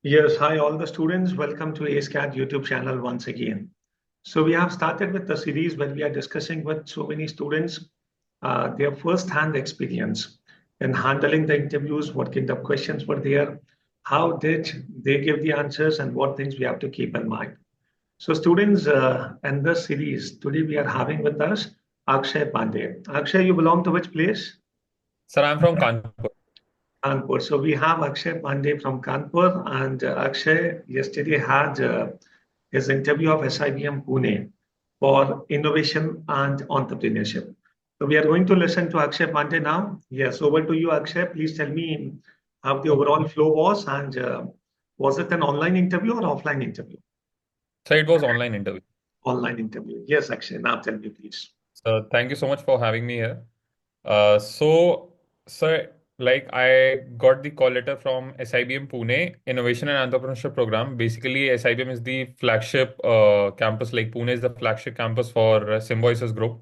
Yes, hi all the students. Welcome to ASCAT YouTube channel once again. So we have started with the series where we are discussing with so many students their first-hand experience in handling the interviews, what kind of questions were there, how did they give the answers, and what things we have to keep in mind. So students, in this series, today we are having with us Akshay Pandey. Akshay, you belong to which place? Sir, I'm from Kanpur. Kanpur. So we have Akshay Pandey from Kanpur, and Akshay yesterday had his interview of SIBM Pune for innovation and entrepreneurship. So we are going to listen to Akshay Pandey now. Yes, over to you, Akshay. Please tell me how the Okay. overall flow was, and was it an online interview or offline interview? So it was online interview. Online interview. Yes, Akshay. Now tell me, please. So thank you so much for having me here. So, sir, like I got the call letter from SIBM Pune Innovation and Entrepreneurship Program. Basically, SIBM is the flagship campus. Like Pune is the flagship campus for Symbiosis Group.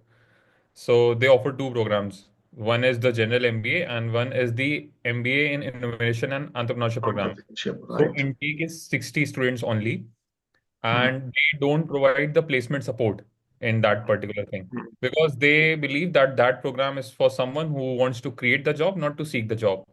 So they offer two programs. One is the general MBA and one is the MBA in Innovation and Entrepreneurship Program. Entrepreneurship, So right? intake is 60 students only, Mhm. and they don't provide the placement support in that particular thing Mhm. because they believe that that program is for someone who wants to create the job, not to seek the job.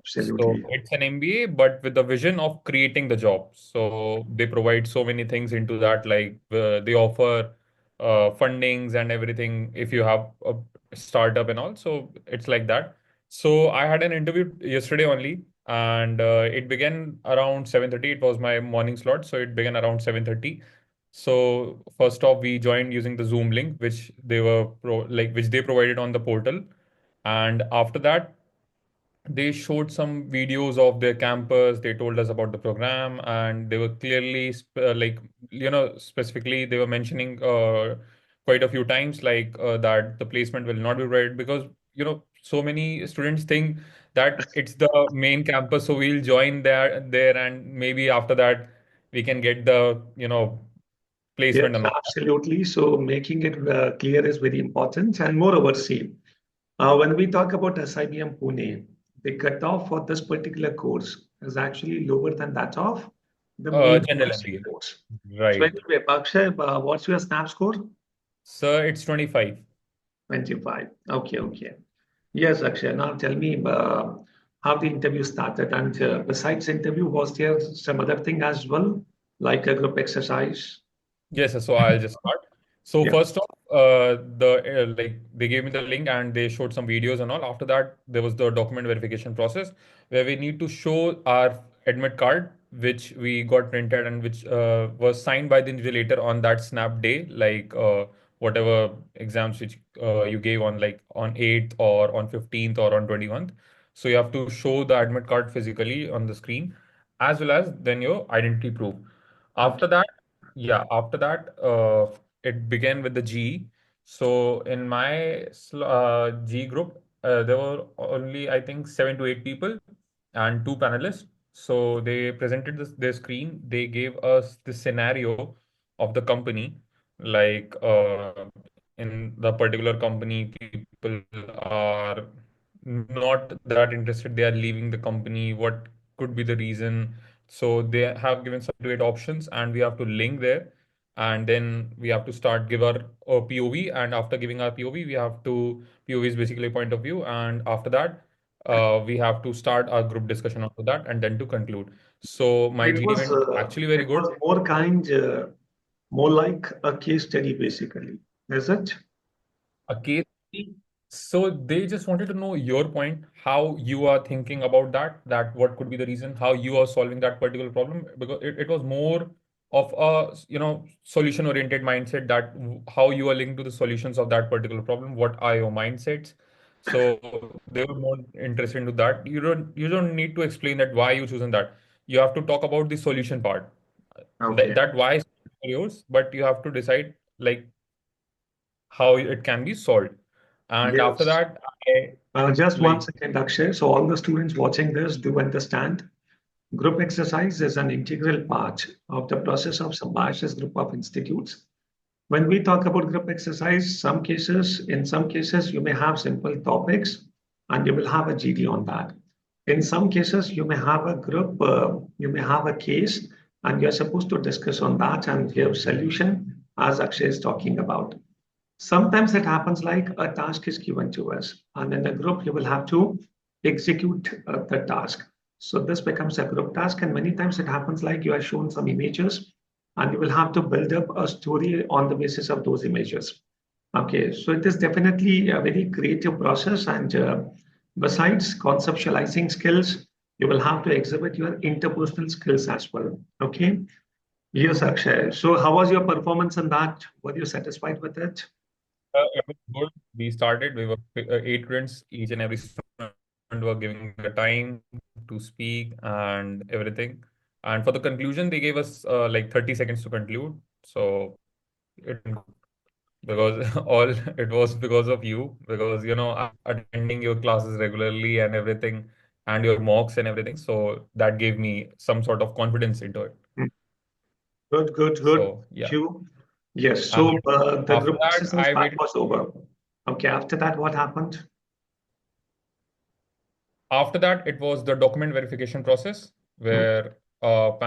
So Absolutely. it's an MBA, but with the vision of creating the job. So they provide so many things into that, like they offer fundings and everything if you have a startup and all. So it's like that. So I had an interview yesterday only, and it began around 7:30. It was my morning slot, so it began around 7:30. So first off, we joined using the Zoom link, which they were which they provided on the portal, and after that they showed some videos of their campus. They told us about the program, and they were clearly specifically they were mentioning quite a few times that the placement will not be provided because so many students think that it's the main campus, so we'll join there, and maybe after that we can get the Yes, placement and all. absolutely. So making it clear is very important. And moreover, see, when we talk about SIBM Pune, the cutoff for this particular course is actually lower than that of the main General university MBA, course. So right? anyway, Akshay, what's your snap score? So it's 25. 25. Okay, okay. Yes, Akshay. Now tell me how the interview started. And besides interview, was there some other thing as well, like a group exercise? Yes, sir. So I'll just start. So Yeah. first off, they gave me the link and they showed some videos and all. After that, there was the document verification process where we need to show our admit card, which we got printed and which was signed by the invigilator on that snap day, whatever exams which you gave on like on 8th or on 15th or on 21st. So you have to show the admit card physically on the screen as well as then your identity proof. Okay. After that, after that, it began with the G. So in my G group, there were only, I think, 7 to 8 people and two panelists. So they presented their screen. They gave us the scenario of the company, like in the particular company, people are not that interested. They are leaving the company. What could be the reason? So they have given 7 to 8 options, and we have to link there, and then we have to start give our POV. And after giving our POV, we have to POV is basically point of view, and after that, we have to start our group discussion after that, and then to conclude. So my It GD was went actually very it good. was more kind, more like a case study, basically. Is it? A case study. So they just wanted to know your point, how you are thinking about that what could be the reason, how you are solving that particular problem, because it was more of a solution oriented mindset that how you are linked to the solutions of that particular problem, what are your mindsets. So they were more interested into that. You don't need to explain that why you chosen that. You have to talk about the solution part. Okay. That why is yours, but you have to decide like how it can be solved. And after Yes. that, I Just one like second, Akshay. So all the students watching this do understand. Group exercise is an integral part of the process of symbiosis group of institutes. When we talk about group exercise, in some cases, you may have simple topics and you will have a GD on that. In some cases, you may have a group, you may have a case, and you're supposed to discuss on that and give solution, as Akshay is talking about. Sometimes it happens like a task is given to us, and in a group, you will have to execute the task. So this becomes a group task, and many times it happens like you are shown some images, and you will have to build up a story on the basis of those images. Okay, so it is definitely a very creative process, and besides conceptualizing skills, you will have to exhibit your interpersonal skills as well. Okay. Yes, Akshay. So, how was your performance in that? Were you satisfied with it? It was good. We started, we were eight students, each and every student were giving the time to speak and everything. And for the conclusion, they gave us like 30 seconds to conclude. So it because all it was because of you, because I'm attending your classes regularly and everything, and your mocks and everything. So that gave me some sort of confidence into it. Mm. Good, good, good. So yeah. You. Yes. And So, the after group that, exercise I part waited. was over. Okay. After that, what happened? After that, it was the document verification process Mm. where another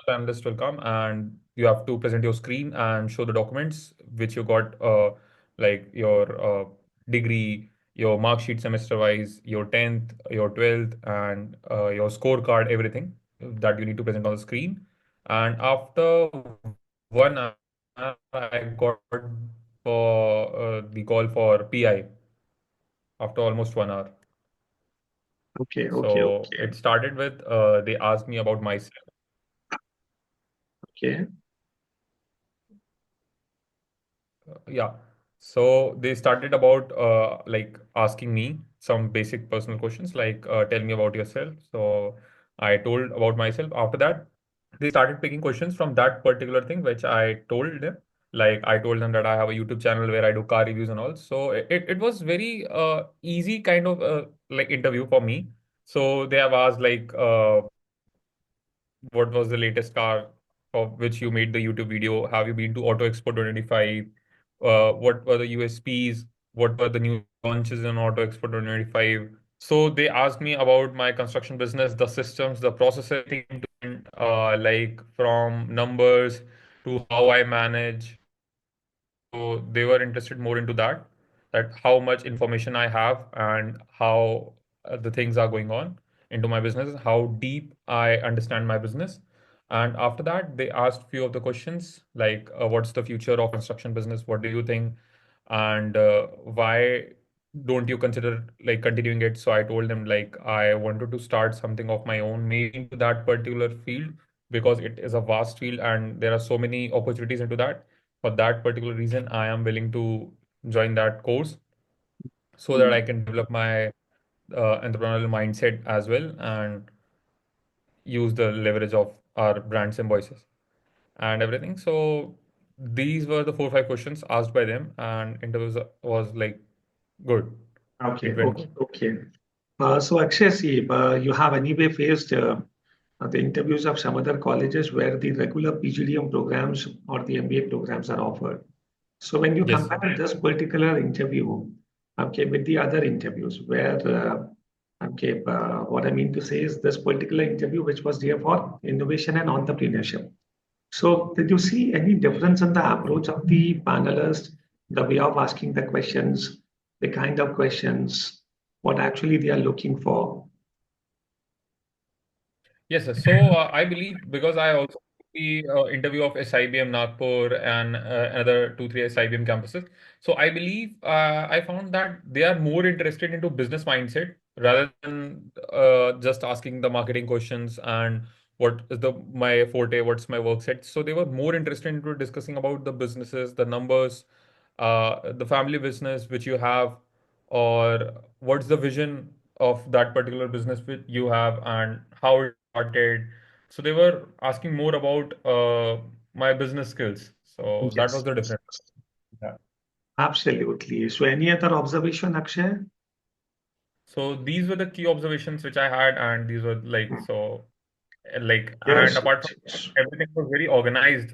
panelist will come and you have to present your screen and show the documents which you got, like your degree, your mark sheet semester wise, your 10th, your 12th, and your scorecard, everything that you need to present on the screen. And after 1 hour, I got for the call for PI after almost 1 hour. Okay, okay, So okay, it started with they asked me about myself. okay. Yeah. So they started about like asking me some basic personal questions like tell me about yourself. So I told about myself. After that, they started picking questions from that particular thing which I told them. Like I told them that I have a YouTube channel where I do car reviews and all. So it was very easy kind of like interview for me. So they have asked like what was the latest car of which you made the YouTube video? Have you been to Auto Expo 2025? What were the USPs? What were the new launches in Auto Expo 2025? So they asked me about my construction business, the systems, the processes, like from numbers to how I manage. So they were interested more into that how much information I have and how the things are going on into my business, how deep I understand my business. And after that, they asked few of the questions like, what's the future of construction business? What do you think? And why don't you consider like continuing it? So I told them like I wanted to start something of my own, maybe into that particular field because it is a vast field and there are so many opportunities into that. For that particular reason, I am willing to join that course so that Mm. I can develop my entrepreneurial mindset as well and use the leverage of our brand symbiosis and everything. So these were the 4 or 5 questions asked by them, and interviews was like good. Okay, It went okay, good. okay. So Akshay, see, you have anyway faced the interviews of some other colleges where the regular PGDM programs or the MBA programs are offered. So when you Yes. compare this particular interview, okay, with the other interviews, where okay, what I mean to say is this particular interview, which was there for innovation and entrepreneurship. So did you see any difference in the approach of the panelists, the way of asking the questions, the kind of questions, what actually they are looking for? Yes, sir. So I believe because I also took the interview of SIBM Nagpur and another 2, 3 SIBM campuses. So I believe I found that they are more interested into business mindset rather than just asking the marketing questions and what is the my forte, what's my work set. So they were more interested into discussing about the businesses, the numbers, the family business which you have, or what's the vision of that particular business which you have and how it started. So they were asking more about my business skills. So that was Yes, the yes, difference. yes. Yeah. Absolutely. So any other observation, Akshay? So these were the key observations which I had, and these were like so like and Yes. apart from that, everything was very organized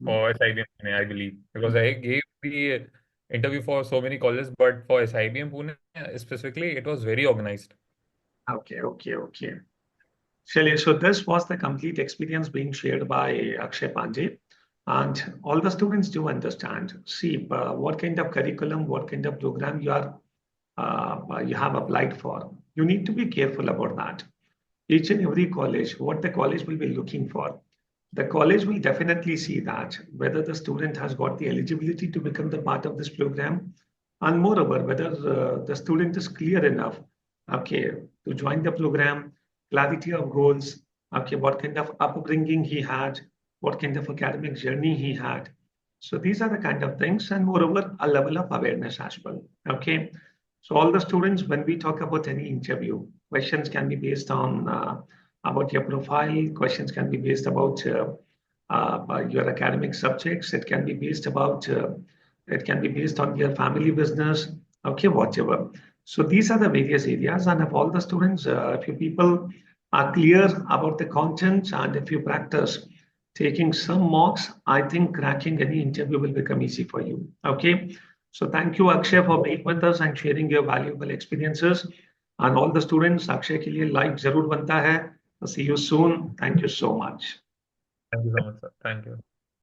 for SIBM Pune, I believe, because I gave the interview for so many colleges, but for SIBM Pune specifically, it was very organized. Okay. Shailesh, so this was the complete experience being shared by Akshay Pandey. And all the students do understand. See, what kind of curriculum, what kind of program you have applied for. You need to be careful about that. Each and every college, what the college will be looking for. The college will definitely see that whether the student has got the eligibility to become the part of this program, and moreover, whether the student is clear enough, okay, to join the program, clarity of goals, okay, what kind of upbringing he had, what kind of academic journey he had. So these are the kind of things, and moreover, a level of awareness as well. Okay. So all the students, when we talk about any interview, questions can be based on about your profile. Questions can be based about your academic subjects. It can be based on your family business. Okay, whatever. So these are the various areas, and if all the students, if you people are clear about the content, and if you practice taking some mocks, I think cracking any interview will become easy for you. Okay. So thank you, Akshay, for being with us and sharing your valuable experiences. And all the students, Akshay के लिए like जरूर बनता है. See you soon. Thank you so much. Thank you so much, sir. Thank you.